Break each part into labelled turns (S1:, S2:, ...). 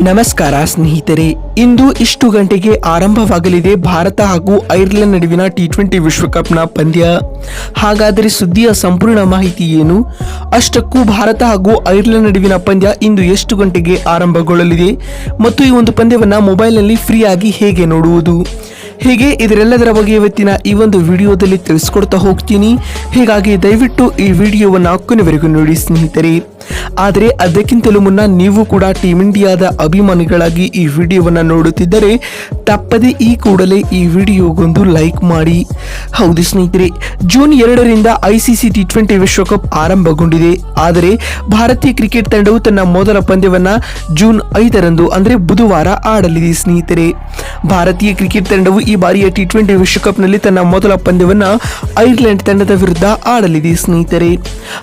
S1: ನಮಸ್ಕಾರ ಸ್ನೇಹಿತರೆ, ಇಂದು ಇಷ್ಟು ಗಂಟೆಗೆ ಆರಂಭವಾಗಲಿದೆ ಭಾರತ ಹಾಗೂ ಐರ್ಲೆಂಡ್ ನಡುವಿನ ಟಿ20 ವಿಶ್ವಕಪ್ನ ಪಂದ್ಯ. ಹಾಗಾದರೆ ಸುದ್ದಿಯ ಸಂಪೂರ್ಣ ಮಾಹಿತಿ ಏನು? ಅಷ್ಟಕ್ಕೂ ಭಾರತ ಹಾಗೂ ಐರ್ಲೆಂಡ್ ನಡುವಿನ ಪಂದ್ಯ ಇಂದು ಎಷ್ಟು ಗಂಟೆಗೆ ಆರಂಭಗೊಳ್ಳಲಿದೆ ಮತ್ತು ಈ ಒಂದು ಪಂದ್ಯವನ್ನು ಮೊಬೈಲ್ನಲ್ಲಿ ಫ್ರೀ ಆಗಿ ಹೇಗೆ ನೋಡುವುದು, ಹೀಗೆ ಇದರೆಲ್ಲದರ ಬಗ್ಗೆ ಇವತ್ತಿನ ಈ ಒಂದು ವಿಡಿಯೋದಲ್ಲಿ ತಿಳಿಸ್ಕೊಡ್ತಾ ಹೋಗ್ತೀನಿ. ಹೀಗಾಗಿ ದಯವಿಟ್ಟು ಈ ವಿಡಿಯೋವನ್ನು ಕೊನೆವರೆಗೂ ನೋಡಿ ಸ್ನೇಹಿತರೆ. ಆದರೆ ಅದಕ್ಕಿಂತಲೂ ಮುನ್ನ ನೀವು ಕೂಡ ಟೀಮ್ ಇಂಡಿಯಾದ ಅಭಿಮಾನಿಗಳಾಗಿ ಈ ವಿಡಿಯೋವನ್ನು ನೋಡುತ್ತಿದ್ದರೆ ತಪ್ಪದೆ ಈ ಕೂಡಲೇ ಈ ವಿಡಿಯೋಗೊಂದು ಲೈಕ್ ಮಾಡಿ. ಹೌದು ಸ್ನೇಹಿತರೆ, ಜೂನ್ 2ರಿಂದ ಐಸಿಸಿ ಟಿ20 ವಿಶ್ವಕಪ್ ಆರಂಭಗೊಂಡಿದೆ. ಆದರೆ ಭಾರತೀಯ ಕ್ರಿಕೆಟ್ ತಂಡವು ತನ್ನ ಮೊದಲ ಪಂದ್ಯವನ್ನ ಜೂನ್ 5ರಂದು ಅಂದರೆ ಬುಧವಾರ ಆಡಲಿದೆ ಸ್ನೇಹಿತರೆ. ಭಾರತೀಯ ಕ್ರಿಕೆಟ್ ತಂಡವು ಈ ಬಾರಿಯ ಟಿ20 ವಿಶ್ವಕಪ್ನಲ್ಲಿ ತನ್ನ ಮೊದಲ ಪಂದ್ಯವನ್ನ ಐರ್ಲೆಂಡ್ ತಂಡದ ವಿರುದ್ಧ ಆಡಲಿದೆ ಸ್ನೇಹಿತರೆ.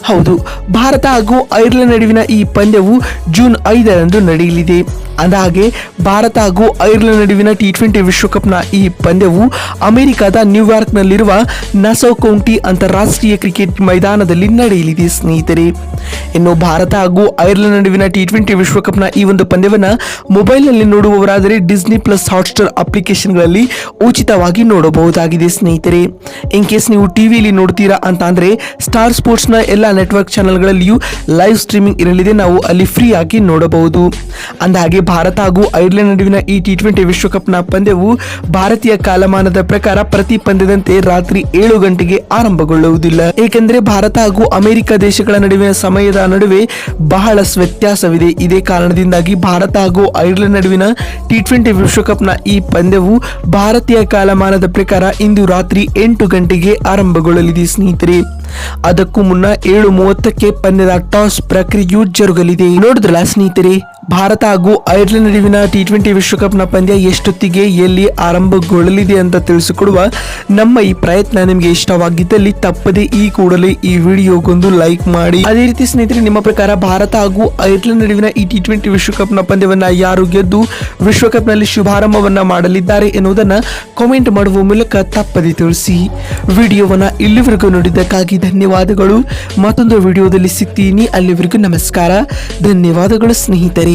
S1: ಹೌದು, ಭಾರತ ಹಾಗೂ ಐರ್ಲೆಂಡ್ ನಡುವಿನ ಈ ಪಂದ್ಯವು ಜೂನ್ 5ರಂದು ನಡೆಯಲಿದೆ. ಅಂದಹಾಗೆ ಭಾರತ ಹಾಗೂ ಐರ್ಲೆಂಡ್ ನಡುವಿನ ಟಿ20 ವಿಶ್ವಕಪ್ನ ಈ ಪಂದ್ಯವು ಅಮೆರಿಕದ ನ್ಯೂಯಾರ್ಕ್ನಲ್ಲಿರುವ ನಾಸೌ ಕೌಂಟಿ ಅಂತಾರಾಷ್ಟ್ರೀಯ ಕ್ರಿಕೆಟ್ ಮೈದಾನದಲ್ಲಿ ನಡೆಯಲಿದೆ ಸ್ನೇಹಿತರೆ. ಇನ್ನು ಭಾರತ ಹಾಗೂ ಐರ್ಲೆಂಡ್ ನಡುವಿನ ಟಿ20 ವಿಶ್ವಕಪ್ನ ಈ ಒಂದು ಪಂದ್ಯವನ್ನು ಮೊಬೈಲ್ನಲ್ಲಿ ನೋಡುವವರಾದರೆ ಡಿಸ್ನಿ ಪ್ಲಸ್ ಹಾಟ್ಸ್ಟಾರ್ ಅಪ್ಲಿಕೇಶನ್ಗಳಲ್ಲಿ ಉಚಿತವಾಗಿ ನೋಡಬಹುದಾಗಿದೆ ಸ್ನೇಹಿತರೆ. ಇನ್ ಕೇಸ್ ನೀವು ಟಿವಿಯಲ್ಲಿ ನೋಡ್ತೀರಾ ಅಂತ ಅಂದ್ರೆ ಸ್ಟಾರ್ ಸ್ಪೋರ್ಟ್ಸ್ನ ಎಲ್ಲ ನೆಟ್ವರ್ಕ್ ಚಾನೆಲ್ಗಳಲ್ಲಿಯೂ ಲೈವ್ ಸ್ಟ್ರೀಮಿಂಗ್ ಇರಲಿದೆ, ನಾವು ಅಲ್ಲಿ ಫ್ರೀ ಆಗಿ ನೋಡಬಹುದು. ಅಂದಹಾಗೆ ಭಾರತ ಹಾಗೂ ಐರ್ಲೆಂಡ್ ನಡುವಿನ ಈ ಟಿ20 ವಿಶ್ವಕಪ್ನ ಪಂದ್ಯವು ಭಾರತೀಯ ಕಾಲಮಾನದ ಪ್ರಕಾರ ಪ್ರತಿ ಪಂದ್ಯದಂತೆ ರಾತ್ರಿ 7 ಗಂಟೆಗೆ ಆರಂಭಗೊಳ್ಳುವುದಿಲ್ಲ. ಏಕೆಂದರೆ ಭಾರತ ಹಾಗೂ ಅಮೆರಿಕ ದೇಶಗಳ ನಡುವಿನ ಸಮಯದ ನಡುವೆ ಬಹಳ ವ್ಯತ್ಯಾಸವಿದೆ. ಇದೇ ಕಾರಣದಿಂದಾಗಿ ಭಾರತ ಹಾಗೂ ಐರ್ಲೆಂಡ್ ನಡುವಿನ ಟಿ20 ವಿಶ್ವಕಪ್ನ ಈ ಪಂದ್ಯವು ಭಾರತೀಯ ಕಾಲಮಾನದ ಪ್ರಕಾರ ಇಂದು ರಾತ್ರಿ 8 ಗಂಟೆಗೆ ಆರಂಭಗೊಳ್ಳಲಿದೆ ಸ್ನೇಹಿತರೆ. ಅದಕ್ಕೂ ಮುನ್ನ 7:30ಕ್ಕೆ ಪಂದ್ಯದ ಟಾಸ್ ಪ್ರಕ್ರಿಯೆಯು ಜರುಗಲಿದೆ. ನೋಡಿದ್ರಲ್ಲ ಸ್ನೇಹಿತರೆ, ಭಾರತ ಹಾಗೂ ಐರ್ಲೆಂಡ್ ನಡುವಿನ ಟಿ20 ವಿಶ್ವಕಪ್ನ ಪಂದ್ಯ ಎಷ್ಟೊತ್ತಿಗೆ ಎಲ್ಲಿ ಆರಂಭಗೊಳ್ಳಲಿದೆ ಅಂತ ತಿಳಿಸಿಕೊಡುವ ನಮ್ಮ ಈ ಪ್ರಯತ್ನ ನಿಮಗೆ ಇಷ್ಟವಾಗಿದ್ದಲ್ಲಿ ತಪ್ಪದೆ ಈ ಕೂಡಲೇ ಈ ವಿಡಿಯೋಗೊಂದು ಲೈಕ್ ಮಾಡಿ. ಅದೇ ರೀತಿ ಸ್ನೇಹಿತರೆ, ನಿಮ್ಮ ಪ್ರಕಾರ ಭಾರತ ಹಾಗೂ ಐರ್ಲೆಂಡ್ ನಡುವಿನ ಈ ಟಿ20 ವಿಶ್ವಕಪ್ನ ಪಂದ್ಯವನ್ನ ಯಾರು ಗೆದ್ದು ವಿಶ್ವಕಪ್ನಲ್ಲಿ ಶುಭಾರಂಭವನ್ನ ಮಾಡಲಿದ್ದಾರೆ ಎನ್ನುವುದನ್ನ ಕಾಮೆಂಟ್ ಮಾಡುವ ಮೂಲಕ ತಪ್ಪದೆ ತಿಳಿಸಿ. ವಿಡಿಯೋವನ್ನ ಇಲ್ಲಿವರೆಗೂ ನೋಡಿದ್ದಕ್ಕಾಗಿ ಧನ್ಯವಾದಗಳು. ಮತ್ತೊಂದು ವಿಡಿಯೋದಲ್ಲಿ ಸಿಗ್ತೀನಿ. ಅಲ್ಲಿವರೆಗೂ ನಮಸ್ಕಾರ, ಧನ್ಯವಾದಗಳು ಸ್ನೇಹಿತರೆ.